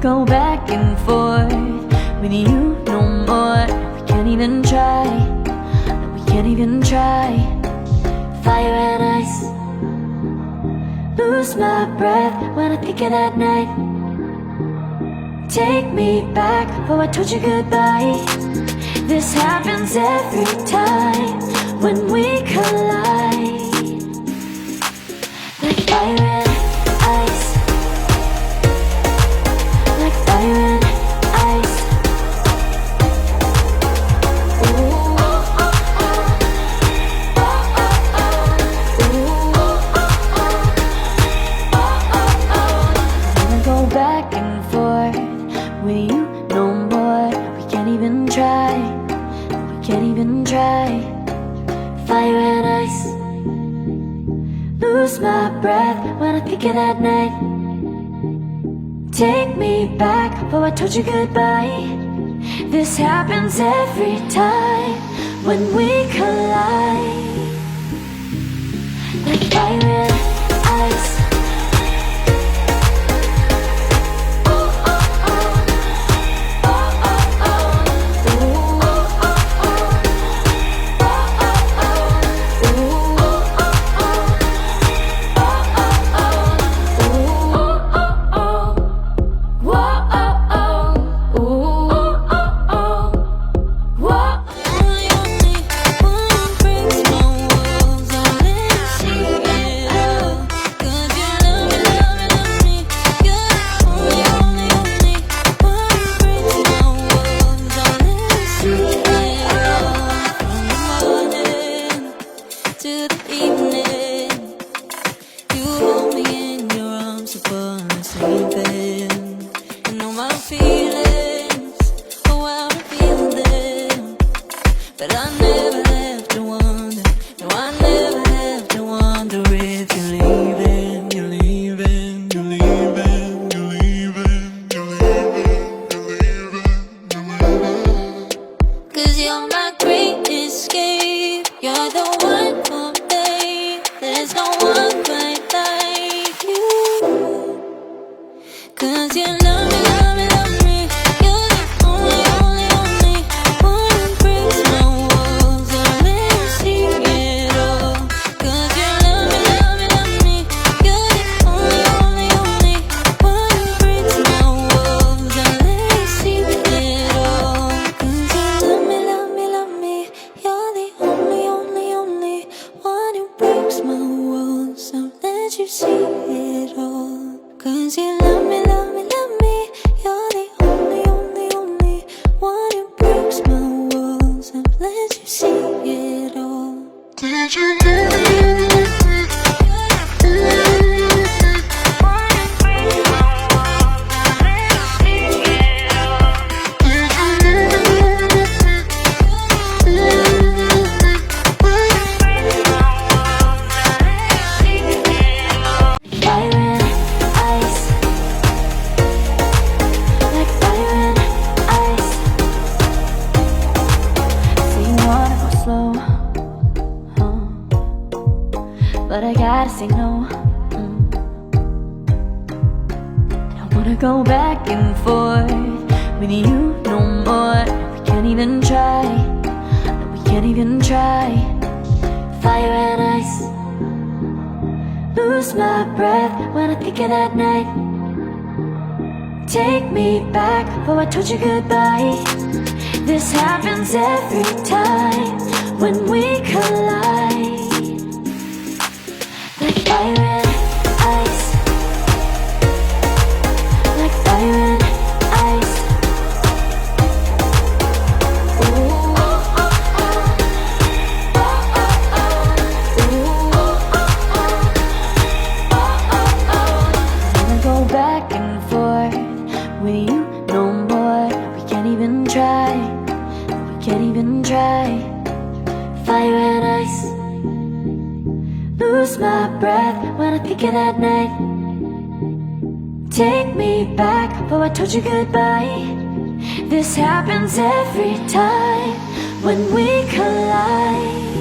go back and forth with you no more. We can't even try, no, we can't even try. Fire and ice, lose my breath when I think of that night. Take me back, oh I told you goodbye. This happens every time when we collide. Like fire and ice, like fire and ice. Ooh, oh, oh, oh. Oh, oh, oh. Ooh, oh, oh, oh. Oh, oh, oh. I wanna go back and forth with you no more. We can't even try, we can't even try. Fire and ice, lose my breath when I think of that night. Take me back, oh I told you goodbye. This happens every time when we collide. Like fire and ice. But I never have to wonder, no I never have to wonder if you're leaving, you're leaving, you're leaving, you're leaving, you're leaving, you're leaving, you're leaving. 'Cause you're my great escape, you're the one for me, there's no one quite like you. 'Cause you love me, love me, love me, you're the only, only, only one who breaks my walls, I'll let you see it all. 'Cause you love me, love me, love me, you're the only, only, only one who breaks my walls, I'll let you see it all. 'Cause you love me, love me, love me, you're the only, only, only one who breaks my walls, I'll let you see it all. 'Cause you love me, love me, love me, you're the only, only, only one who breaks my walls, I've let you see it all. Did you love me, love me, love me? But I gotta say no. I don't wanna go back and forth with you no more. We can't even try, no, we can't even try. Fire and ice, lose my breath when I think of that night. Take me back, oh I told you goodbye. This happens every time when we collide. Like fire and ice, like fire and ice. Ooh, oh, oh, oh. Oh, oh, oh. Ooh, oh, oh, oh. Oh, oh, oh. I wanna go back and forth with you no more. We can't even try, we can't even try. Fire and ice, lose my breath when I think of that night. Take me back, oh I told you goodbye. This happens every time when we collide.